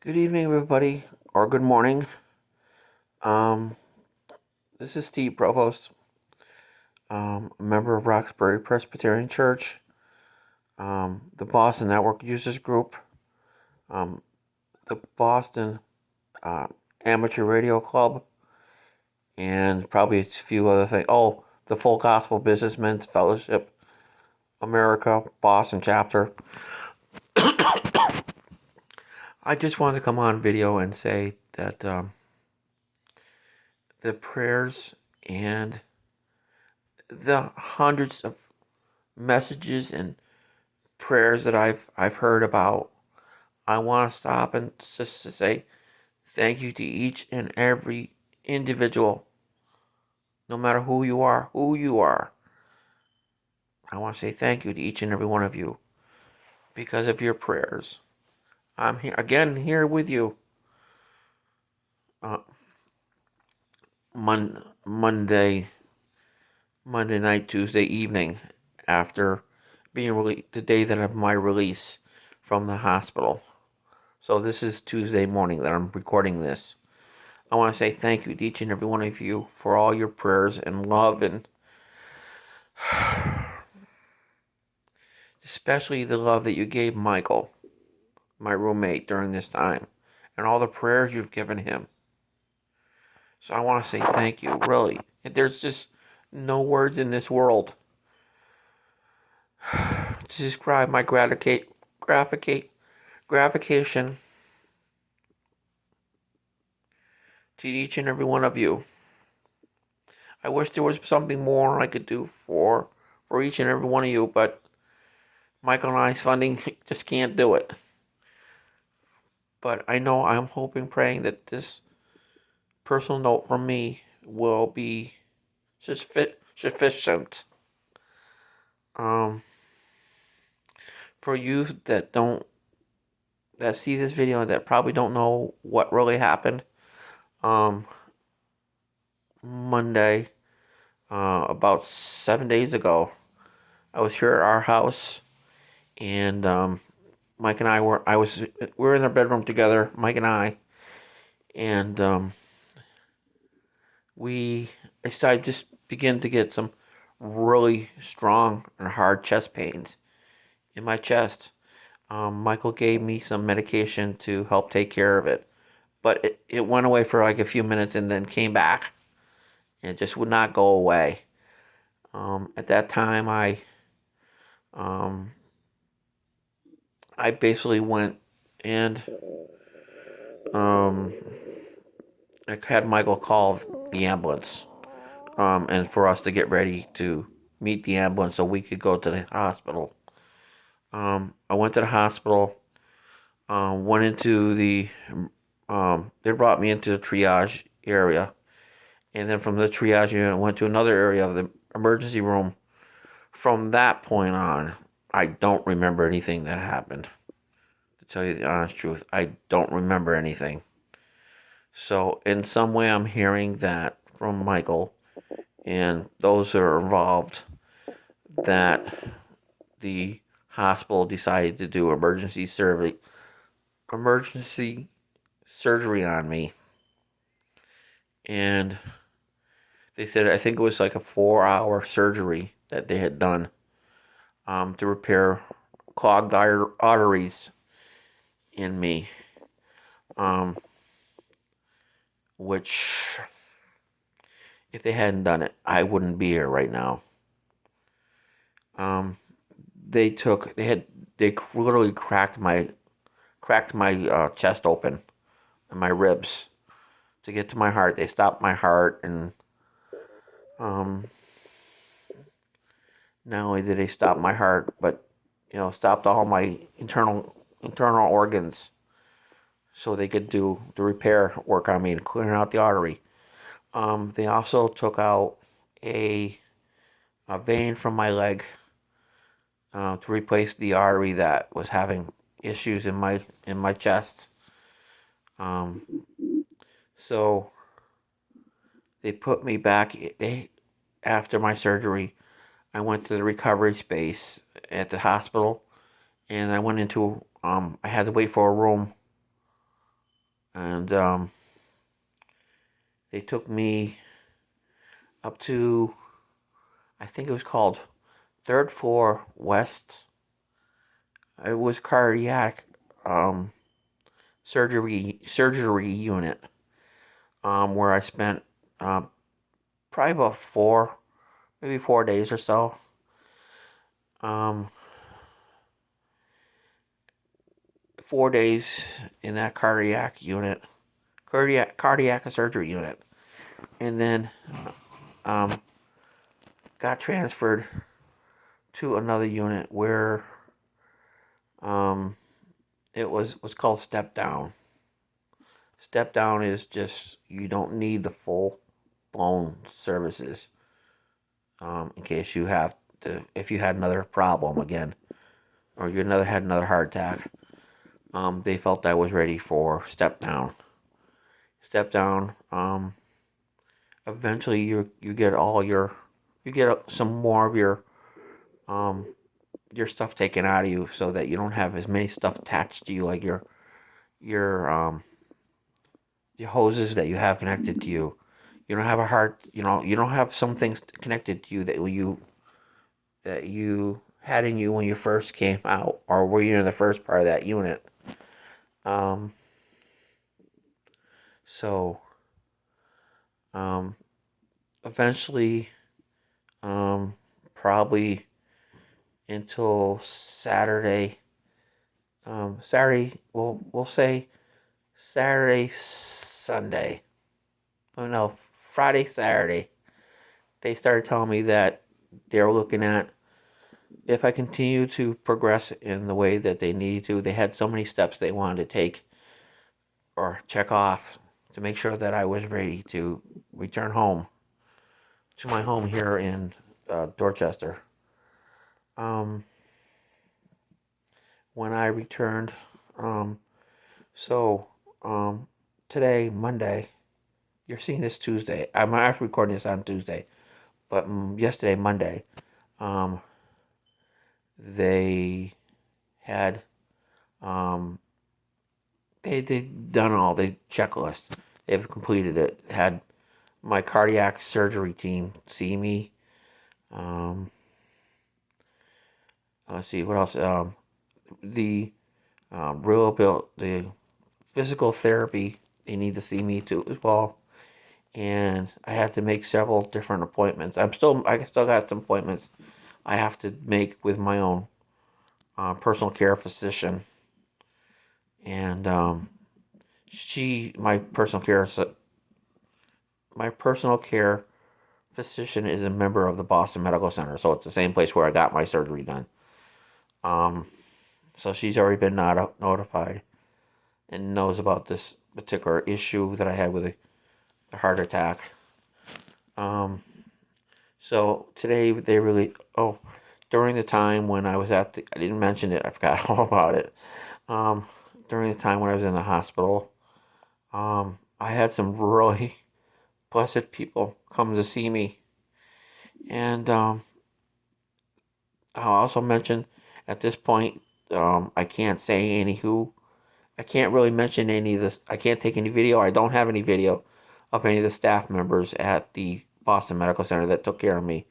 Good evening, everybody, or good morning. Um, this is Steve Provost, a member of Roxbury Presbyterian Church, the Boston Network Users Group, um, the Boston uh, Amateur Radio Club, and probably a few other things. Oh, the Full Gospel Businessmen's Fellowship America Boston chapter. I just wanted to come on video and say that the prayers and the hundreds of messages and prayers that I've heard about. I want to stop and just to say thank you to each and every individual, no matter who you are. I want to say thank you to each and every one of you because of your prayers. I'm here again, here with you. Uh, Monday, Monday night, Tuesday evening, after being the day that of my release from the hospital. So this is Tuesday morning that I'm recording this. I want to say thank you to each and every one of you for all your prayers and love, and especially the love that you gave Michael, my roommate, during this time, and all the prayers you've given him. So I want to say thank you, really. There's just no words in this world to describe my gratification to each and every one of you. I wish there was something more I could do for each and every one of you, but Michael and I's funding just can't do it. But I know I'm hoping, praying that this personal note from me will be sufficient. Um, for you that see this video and that probably don't know what really happened. Um, Monday, about 7 days ago, I was here at our house, and Mike and I we were in our bedroom together, Mike and and we I started just begin to get some really strong and hard chest pains in my chest. Michael gave me some medication to help take care of it, but it went away for like a few minutes and then came back. It just would not go away. At that time, um, I basically went and um, I had Michael call the ambulance, and for us to get ready to meet the ambulance so we could go to the hospital. I went to the hospital, went into they brought me into the triage area. And then from the triage unit, went to another area of the emergency room. From that point on, I don't remember anything that happened. To tell you the honest truth, I don't remember anything. So, in some way, I'm hearing that from Michael and those who are involved that the hospital decided to do emergency surgery on me, and they said I think it was like a 4-hour surgery that they had done to repair clogged arteries in me, um, which if they hadn't done it, I wouldn't be here right now. Um, they literally cracked my chest open and my ribs to get to my heart. They stopped my heart, and um, not only did they stop my heart, but stopped all my internal organs so they could do the repair work on me and clear out the artery. They also took out a a vein from my leg to replace the artery that was having issues in my chest. Um, so they put me back. After my surgery, I went to the recovery space at the hospital, and I went into I had to wait for a room and they took me up to, I think it was called third floor west. It was cardiac um, surgery unit, where I spent um, probably about maybe 4 days or so. Um, 4 days in that cardiac surgery unit, and then um, got transferred to another unit where um, it was called step down. Step down is just, you don't need the full blown services, in case you have to, if you had another problem again, or had another heart attack. They felt I was ready for step down. Step down. Eventually, you get some more of your stuff taken out of you, so that you don't have as many stuff attached to you, like your the hoses that you have connected to you. You don't have a heart. You don't have some things connected to you that you had in you when you first came out, or were you in the first part of that unit. Um, so um, eventually, um, probably until Saturday. Saturday, we'll say Saturday, Sunday. Oh no, Friday, Saturday. They started telling me that they were looking at, if I continue to progress in the way that they needed to. They had so many steps they wanted to take or check off to make sure that I was ready to return home to my home here in Dorchester. Um, when I returned, um, so um, today, Monday, you're seeing this Tuesday. I'm actually recording this on Tuesday, but yesterday, Monday, um, they had um, they done all the checklists. They've completed it. Had my cardiac surgery team see me. Um, let's see what else. The the physical therapy, they need to see me too as well. And I had to make several different appointments. I still got some appointments I have to make with my own personal care physician. And she, my personal care physician is a member of the Boston Medical Center, so it's the same place where I got my surgery done. Um, so she's already been notified and knows about this particular issue that I had with the heart attack. Um, so today they really, during the time when I was I didn't mention it, I forgot all about it. During the time when I was in the hospital, I had some really blessed people come to see me. And I'll also mention at this point, I can't say I can't really mention any of this. I can't take any video. I don't have any video of any of the staff members at the Boston Medical Center that took care of me,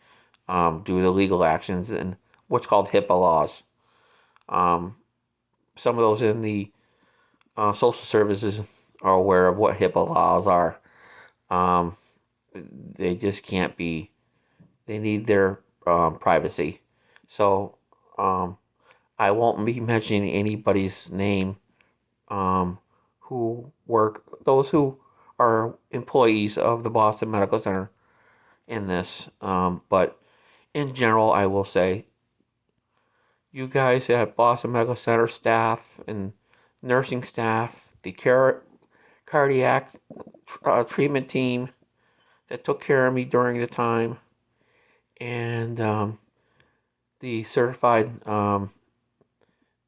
due to legal actions and what's called HIPAA laws. Um, some of those in the social services are aware of what HIPAA laws are. Um, they just can't be. They need their privacy. So um, I won't be mentioning anybody's name, those who are employees of the Boston Medical Center in this. But in general, I will say, you guys at Boston Medical Center staff and nursing staff, the cardiac treatment team that took care of me during the time, and the certified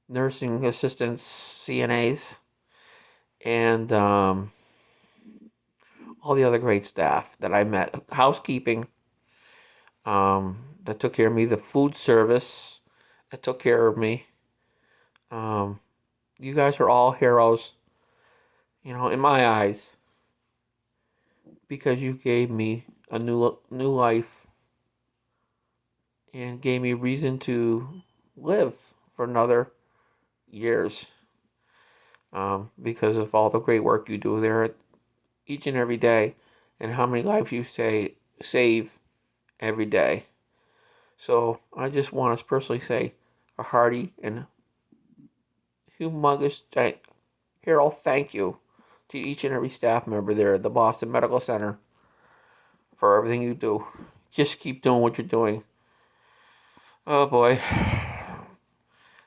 nursing assistants, CNAs, and all the other great staff that I met, housekeeping that took care of me, the food service that took care of me. You guys are all heroes. in my eyes, because you gave me a new life and gave me reason to live for another years. Because of all the great work you do there each and every day, and how many lives you save every day. So I just want to personally say a hearty and humongous Harold, thank you to each and every staff member there at the Boston Medical Center for everything you do. Just keep doing what you're doing. Oh boy,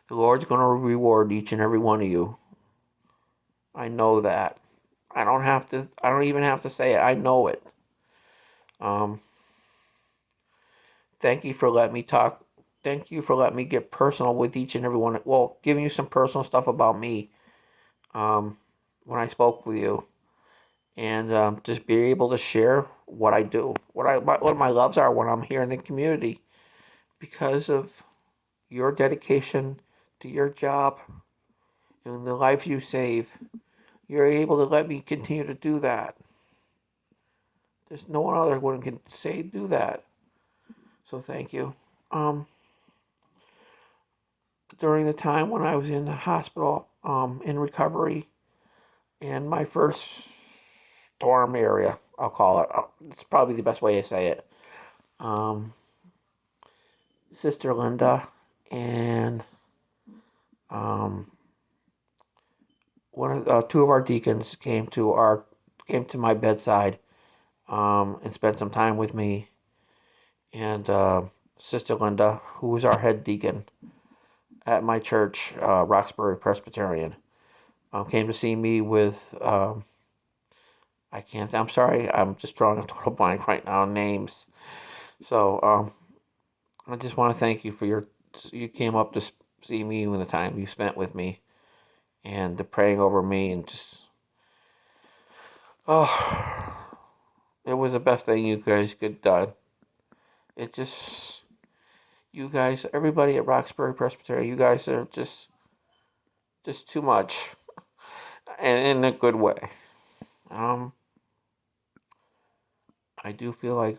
the Lord's going to reward each and every one of you. I know that. I don't even have to say it. I know it. Um, Thank you for letting me talk. Thank you for letting me get personal with each and every one. Well, giving you some personal stuff about me um, when I spoke with you. And just be able to share what I do, what my loves are when I'm here in the community, because of your dedication to your job and the lives you save. You're able to let me continue to do that. There's no one other one can say do that. So thank you. Um, During the time when I was in the hospital, in recovery, in my first storm area, I'll call it. It's probably the best way to say it. Um, Sister Linda and um, two of our deacons came to my bedside and spent some time with me. And Sister Linda, who was our head deacon at my church, Roxbury Presbyterian, came to see me with I can't. I'm sorry. I'm just drawing a total blank right now on names. So I just want to thank you for you came up to see me and the time you spent with me and the praying over me and just oh, it was the best thing you guys could have done. It just you guys, everybody at Roxbury Presbyterian, you guys are just too much, and in a good way. Um, I do feel like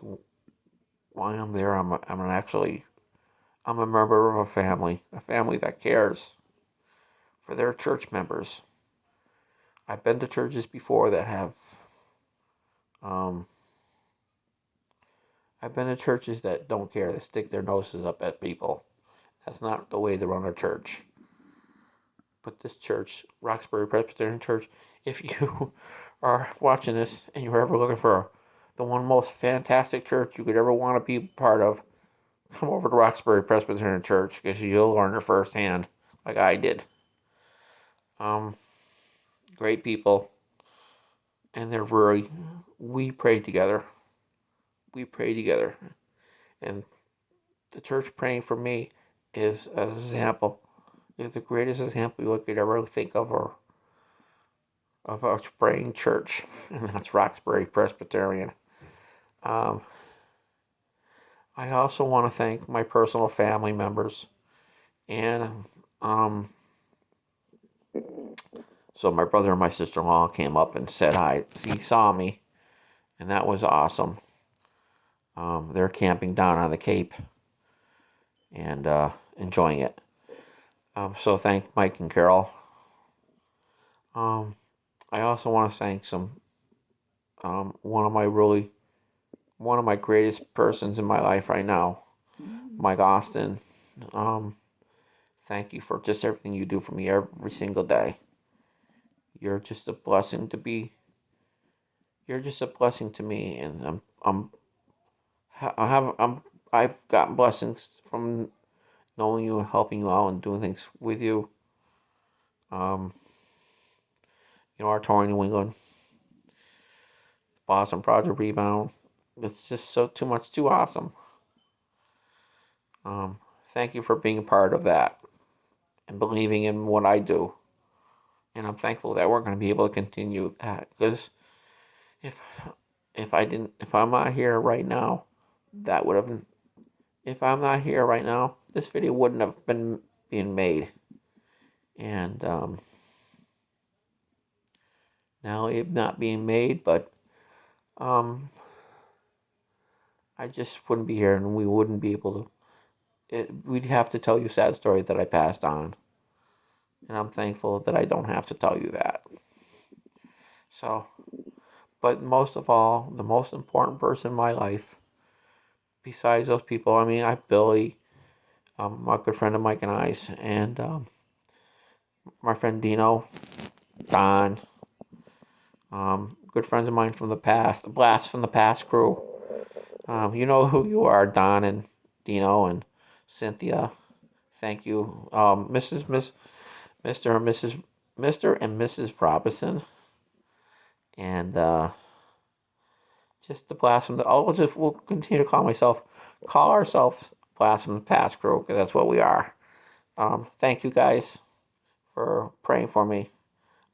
while I'm there, I'm a member of a family that cares for their church members. I've been to churches before that have, um, I've been to churches that don't care, that stick their noses up at people. That's not the way to run a church. But this church, Roxbury Presbyterian Church, if you are watching this and you're ever looking for the one most fantastic church you could ever want to be part of, come over to Roxbury Presbyterian Church because you'll learn it firsthand, like I did. Um, Great people, and we pray together. We pray together, and the church praying for me is an example, is the greatest example you could ever think of a praying church, and that's Roxbury Presbyterian. Um, I also want to thank my personal family members, and so my brother and my sister-in-law came up and said hi. He saw me, and that was awesome. They're camping down on the Cape and enjoying it. So thank Mike and Carol. Um, I also want to thank one of my greatest persons in my life right now, Mike Austin. Um, Thank you for just everything you do for me every single day. You're just a blessing to be. You're just a blessing to me, and I've gotten blessings from knowing you and helping you out and doing things with you. Um, our tour in New England, Boston Project Rebound. It's just so too awesome. Um, Thank you for being a part of that and believing in what I do. And I'm thankful that we're going to be able to continue that because if if I'm not here right now, that would have. If I'm not here right now, this video wouldn't have been being made. And now it not being made, but um, I just wouldn't be here, and we wouldn't be able to. We'd have to tell you a sad story that I passed on, and I'm thankful that I don't have to tell you that. So, but most of all, the most important person in my life, besides those people, I mean, I have Billy, my good friend of Mike and I's, and my friend Dino, Don, good friends of mine from the past, the Blast from the Past crew. You know who you are, Don and Dino and Cynthia. Thank you, Mr. and Mrs. Robinson, and just the Blast from the. We'll continue to call ourselves Blast from the Past crew, because that's what we are. Thank you guys for praying for me.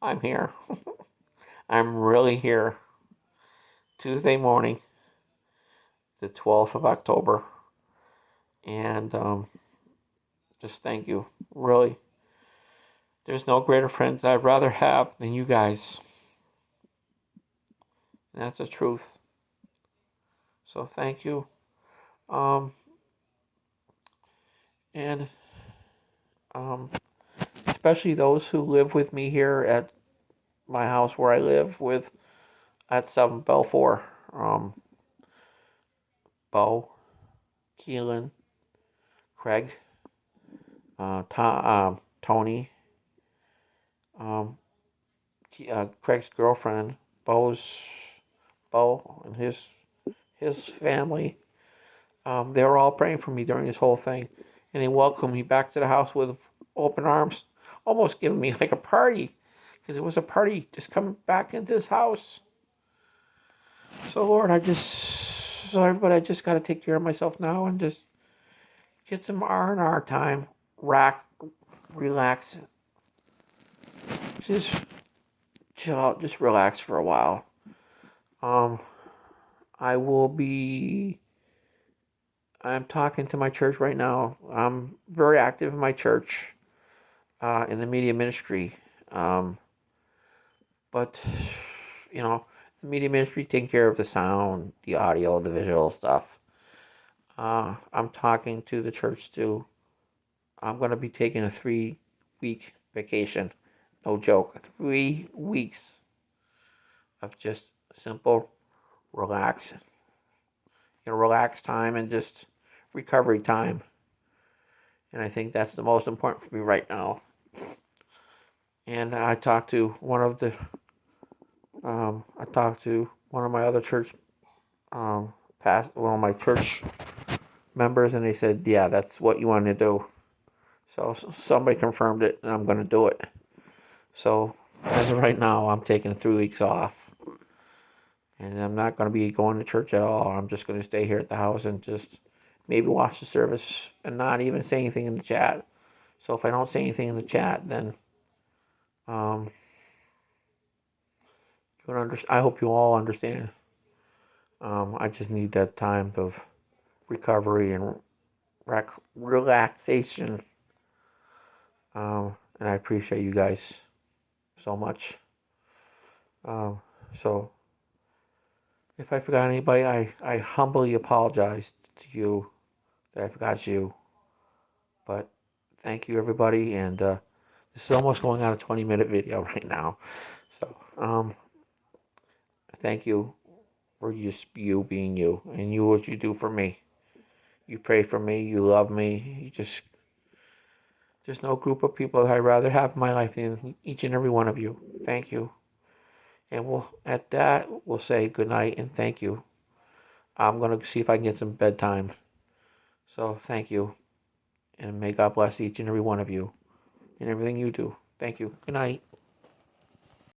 I'm here. I'm really here. Tuesday morning, the 12th of October. And just thank you. Really. There's no greater friends I'd rather have than you guys. And that's the truth. So thank you. Um, and especially those who live with me here at my house where I live with at 7 Belfour. Bo, Keelan, Craig, Tony, um, Craig's girlfriend, Bo and his family. They were all praying for me during this whole thing, and they welcomed me back to the house with open arms, almost giving me like a party, because it was a party just coming back into this house. So Lord, everybody, I just got to take care of myself now and just get some R&R time, relax, just chill out, just relax for a while. I will be. I'm talking to my church right now. I'm very active in my church, in the media ministry. But the media ministry taking care of the sound, the audio, the visual stuff. I'm talking to the church too. I'm going to be taking a 3-week vacation. No joke. 3 weeks of just simple relax, relax time and just recovery time. And I think that's the most important for me right now. And I talked to one of my other church, one of my church members, and they said, yeah, that's what you want to do. So somebody confirmed it, and I'm going to do it. So as of right now, I'm taking 3 weeks off. And I'm not going to be going to church at all. I'm just going to stay here at the house and just maybe watch the service and not even say anything in the chat. So if I don't say anything in the chat, then I hope you all understand. I just need that time of recovery and relaxation. And I appreciate you guys so much. So if I forgot anybody, I humbly apologize to you that I forgot you. But thank you, everybody. And this is almost going on a 20-minute video right now. So thank you for you being you and you what you do for me. You pray for me. You love me. There's no group of people that I'd rather have in my life than each and every one of you. Thank you. And we'll say good night and thank you. I'm going to see if I can get some bedtime. So thank you. And may God bless each and every one of you and everything you do. Thank you. Good night.